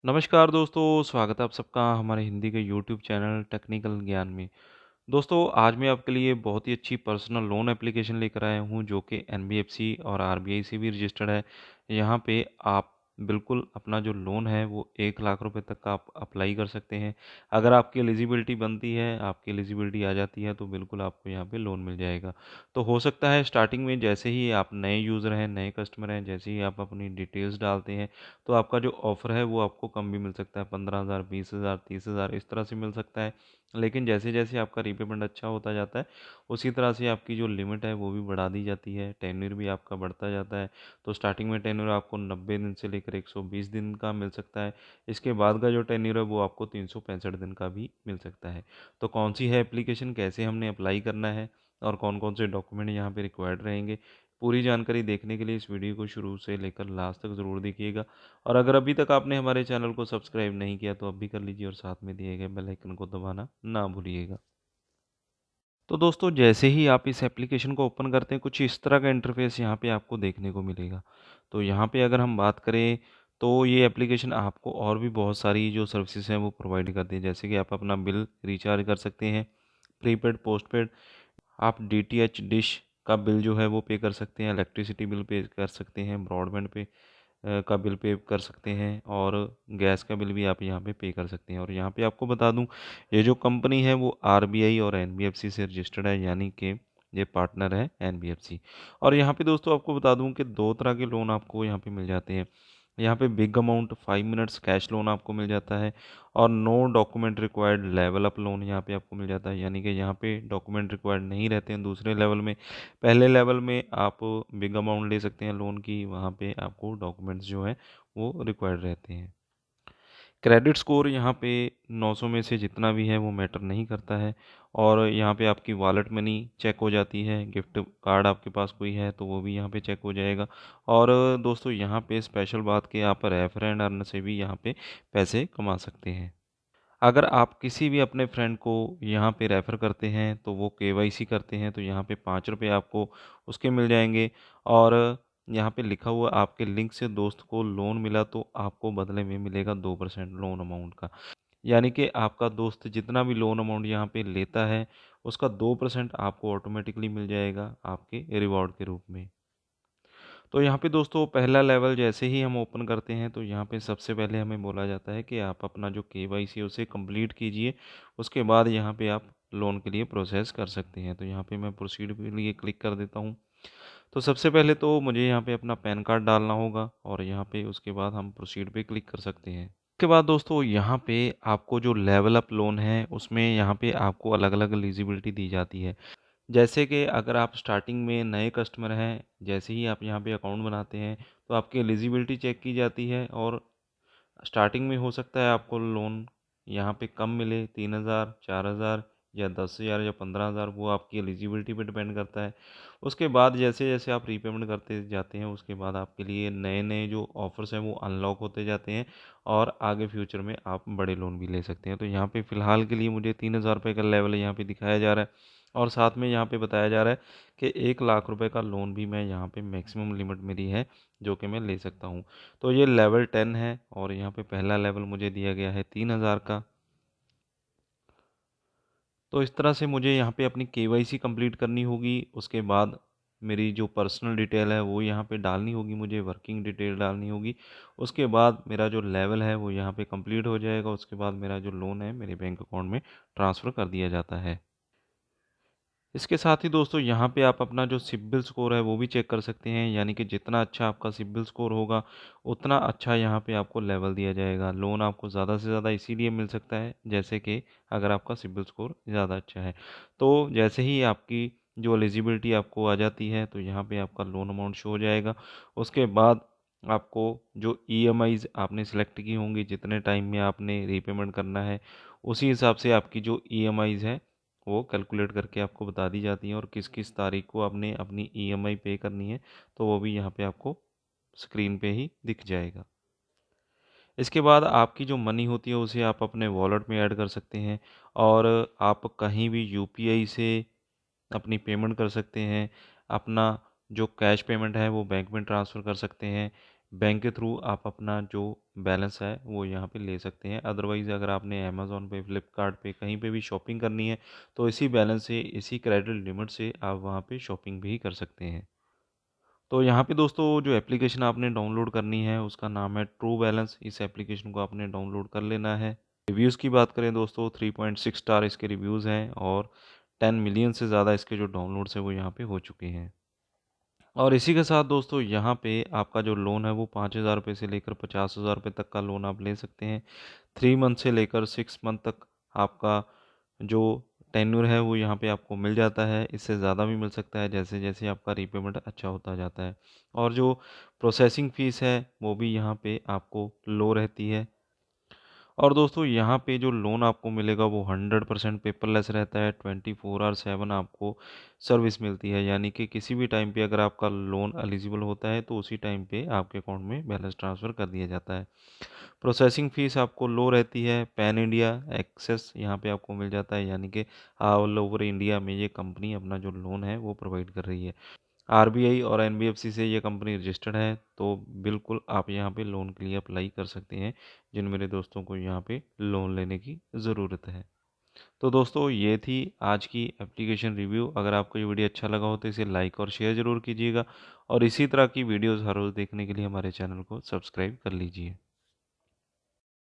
नमस्कार दोस्तों, स्वागत है आप सबका हमारे हिंदी के यूट्यूब चैनल टेक्निकल ज्ञान में। दोस्तों, आज मैं आपके लिए बहुत ही अच्छी पर्सनल लोन एप्लीकेशन लेकर आया हूँ जो कि एनबीएफसी और आरबीआई से भी रजिस्टर्ड है। यहाँ पे आप बिल्कुल अपना जो लोन है वो 1 लाख रुपए तक का आप अप्लाई कर सकते हैं। अगर आपकी एलिजिबिलिटी बनती है, आपकी एलिजिबिलिटी आ जाती है तो बिल्कुल आपको यहाँ पे लोन मिल जाएगा। तो हो सकता है स्टार्टिंग में जैसे ही आप नए यूज़र हैं, नए कस्टमर हैं, जैसे ही आप अपनी डिटेल्स डालते हैं तो आपका जो ऑफ़र है वो आपको कम भी मिल सकता है। 15,000, 20,000, 30,000 इस तरह से मिल सकता है। लेकिन जैसे-जैसे आपका रीपेमेंट अच्छा होता जाता है, उसी तरह से आपकी जो लिमिट है वो भी बढ़ा दी जाती है, टेन्योर भी आपका बढ़ता जाता है। तो स्टार्टिंग में टेन्योर आपको 90 दिन से लेकर 120 दिन का मिल सकता है। इसके बाद का जो टेन्योर है वो आपको 365 दिन का भी मिल सकता है। तो कौन-सी है एप्लीकेशन, कैसे हमने अप्लाई करना है और कौन-कौन से डॉक्यूमेंट यहाँ पे रिक्वायर्ड रहेंगे, पूरी जानकारी देखने के लिए इस वीडियो को शुरू से लेकर लास्ट तक ज़रूर देखिएगा। और अगर अभी तक आपने हमारे चैनल को सब्सक्राइब नहीं किया तो अभी कर लीजिए और साथ में दिए गए बेल आइकन को दबाना ना भूलिएगा। तो दोस्तों, जैसे ही आप इस एप्लीकेशन को ओपन करते हैं कुछ इस तरह का इंटरफेस यहाँ पे आपको देखने को मिलेगा। तो यहाँ पे अगर हम बात करें तो ये एप्लीकेशन आपको और भी बहुत सारी जो सर्विसेज हैं वो प्रोवाइड करती है, जैसे कि आप अपना बिल रिचार्ज कर सकते हैं, प्रीपेड, पोस्टपेड, आप डीटीएच डिश का बिल जो है वो पे कर सकते हैं, इलेक्ट्रिसिटी बिल पे कर सकते हैं, ब्रॉडबैंड पे का बिल पे कर सकते हैं और गैस का बिल भी आप यहाँ पे कर सकते हैं। और यहाँ पे आपको बता दूँ, ये जो कंपनी है वो आरबीआई और एनबीएफसी से रजिस्टर्ड है, यानी कि ये पार्टनर है एनबीएफसी। और यहाँ पे दोस्तों आपको बता दूँ कि 2 तरह के लोन आपको यहाँ पे मिल जाते हैं। यहाँ पे big amount 5 minutes cash loan आपको मिल जाता है और no document required level up loan यहाँ पे आपको मिल जाता है, यानी कि यहाँ पे डॉक्यूमेंट रिक्वायर्ड नहीं रहते हैं दूसरे लेवल में। पहले लेवल में आप बिग अमाउंट ले सकते हैं लोन की, वहाँ पे आपको डॉक्यूमेंट्स जो हैं वो रिक्वायर्ड रहते हैं। क्रेडिट स्कोर यहाँ पे 900 में से जितना भी है वो मैटर नहीं करता है और यहाँ पे आपकी वॉलेट मनी चेक हो जाती है, गिफ्ट कार्ड आपके पास कोई है तो वो भी यहाँ पे चेक हो जाएगा। और दोस्तों, यहाँ पे स्पेशल बात कि आप रेफर एंड अर्न से भी यहाँ पे पैसे कमा सकते हैं। अगर आप किसी भी अपने फ्रेंड को यहाँ पे रेफ़र करते हैं तो वो केवाईसी करते हैं तो यहाँ पे 5 रुपये आपको उसके मिल जाएंगे। और यहाँ पे लिखा हुआ आपके लिंक से दोस्त को लोन मिला तो आपको बदले में मिलेगा 2% लोन अमाउंट का, यानी कि आपका दोस्त जितना भी लोन अमाउंट यहाँ पे लेता है उसका 2% आपको ऑटोमेटिकली मिल जाएगा आपके रिवॉर्ड के रूप में। तो यहाँ पे दोस्तों पहला लेवल जैसे ही हम ओपन करते हैं तो यहाँ पे सबसे पहले हमें बोला जाता है कि आप अपना जो केवाईसी है उसे कंप्लीट कीजिए। उसके बाद यहाँ पे आप लोन के लिए प्रोसेस कर सकते हैं। तो यहाँ पे मैं प्रोसीड के लिए क्लिक कर देता हूँ। तो सबसे पहले तो मुझे यहाँ पे अपना पैन कार्ड डालना होगा और यहाँ पे उसके बाद हम प्रोसीड पे क्लिक कर सकते हैं। उसके बाद दोस्तों यहाँ पे आपको जो लेवल अप लोन है उसमें यहाँ पे आपको अलग अलग एलिजिबिलिटी दी जाती है। जैसे कि अगर आप स्टार्टिंग में नए कस्टमर हैं, जैसे ही आप यहाँ पे अकाउंट बनाते हैं तो आपकी एलिजिबिलिटी चेक की जाती है और स्टार्टिंग में हो सकता है आपको लोन यहाँ पे कम मिले, 3,000, 4,000 या 10,000 या 15,000, वो आपकी एलिजिबिलिटी पे डिपेंड करता है। उसके बाद जैसे-जैसे आप रीपेमेंट करते जाते हैं उसके बाद आपके लिए नए-नए जो ऑफ़र्स हैं वो अनलॉक होते जाते हैं और आगे फ्यूचर में आप बड़े लोन भी ले सकते हैं। तो यहाँ पे फ़िलहाल के लिए मुझे 3,000 रुपये का लेवल यहाँ पे दिखाया जा रहा है और साथ में यहाँ पे बताया जा रहा है कि 1 लाख रुपए का लोन भी मैं यहाँ पे मैक्सिमम लिमिट मेरी है जो कि मैं ले सकता हूँ। तो ये लेवल 10 है और यहाँ पे पहला लेवल मुझे दिया गया है 3,000 का। तो इस तरह से मुझे यहाँ पे अपनी केवाईसी कंप्लीट करनी होगी। उसके बाद मेरी जो पर्सनल डिटेल है वो यहाँ पे डालनी होगी, मुझे वर्किंग डिटेल डालनी होगी। उसके बाद मेरा जो लेवल है वो यहाँ पे कंप्लीट हो जाएगा। उसके बाद मेरा जो लोन है मेरे बैंक अकाउंट में ट्रांसफ़र कर दिया जाता है। इसके साथ ही दोस्तों यहाँ पे आप अपना जो सिबिल स्कोर है वो भी चेक कर सकते हैं, यानी कि जितना अच्छा आपका सिबिल स्कोर होगा उतना अच्छा यहाँ पे आपको लेवल दिया जाएगा। लोन आपको ज़्यादा से ज़्यादा इसीलिए मिल सकता है जैसे कि अगर आपका सिबिल स्कोर ज़्यादा अच्छा है। तो जैसे ही आपकी जो एलिजिबिलिटी आपको आ जाती है तो यहाँ पे आपका लोन अमाउंट शो हो जाएगा। उसके बाद आपको जो ईएमआईज़ आपने सेलेक्ट की होंगी, जितने टाइम में आपने रीपेमेंट करना है, उसी हिसाब से आपकी जो ईएमआईज़ है वो कैलकुलेट करके आपको बता दी जाती हैं और किस-किस तारीख को आपने अपनी ईएमआई पे करनी है, तो वो भी यहाँ पे आपको स्क्रीन पे ही दिख जाएगा। इसके बाद आपकी जो मनी होती है उसे आप अपने वॉलेट में ऐड कर सकते हैं और आप कहीं भी यूपीआई से अपनी पेमेंट कर सकते हैं। अपना जो कैश पेमेंट है वो बैंक में ट्रांसफ़र कर सकते हैं। बैंक के थ्रू आप अपना जो बैलेंस है वो यहाँ पे ले सकते हैं। अदरवाइज़ अगर आपने अमेज़न पे, फ्लिपकार्ट पे कहीं पे भी शॉपिंग करनी है तो इसी बैलेंस से, इसी क्रेडिट लिमिट से आप वहाँ पे शॉपिंग भी कर सकते हैं। तो यहाँ पे दोस्तों जो एप्लीकेशन आपने डाउनलोड करनी है उसका नाम है ट्रू बैलेंस। इस एप्लीकेशन को आपने डाउनलोड कर लेना है। रिव्यूज़ की बात करें दोस्तों, 3.6 स्टार इसके रिव्यूज़ हैं और 10 मिलियन से ज़्यादा इसके जो डाउनलोड्स हैं वो यहाँ पे हो चुके हैं। और इसी के साथ दोस्तों यहाँ पे आपका जो लोन है वो 5,000 रुपये से लेकर 50,000 रुपये तक का लोन आप ले सकते हैं। 3 मंथ से लेकर 6 मंथ तक आपका जो टेन्योर है वो यहाँ पे आपको मिल जाता है। इससे ज़्यादा भी मिल सकता है जैसे-जैसे आपका रीपेमेंट अच्छा होता जाता है। और जो प्रोसेसिंग फ़ीस है वो भी यहाँ पे आपको लो रहती है। और दोस्तों यहाँ पे जो लोन आपको मिलेगा वो 100% पेपरलेस रहता है। 24/7 आपको सर्विस मिलती है, यानी कि किसी भी टाइम पे अगर आपका लोन एलिजिबल होता है तो उसी टाइम पे आपके अकाउंट में बैलेंस ट्रांसफ़र कर दिया जाता है। प्रोसेसिंग फ़ीस आपको लो रहती है। पैन इंडिया एक्सेस यहाँ पे आपको मिल जाता है, यानी कि ऑल ओवर इंडिया में ये कंपनी अपना जो लोन है वो प्रोवाइड कर रही है। आरबीआई और एनबीएफसी से ये कंपनी रजिस्टर्ड है, तो बिल्कुल आप यहाँ पे लोन के लिए अप्लाई कर सकते हैं जिन मेरे दोस्तों को यहाँ पे लोन लेने की ज़रूरत है। तो दोस्तों ये थी आज की एप्लीकेशन रिव्यू। अगर आपको ये वीडियो अच्छा लगा हो तो इसे लाइक और शेयर ज़रूर कीजिएगा और इसी तरह की वीडियोज़ हर रोज़ देखने के लिए हमारे चैनल को सब्सक्राइब कर लीजिए।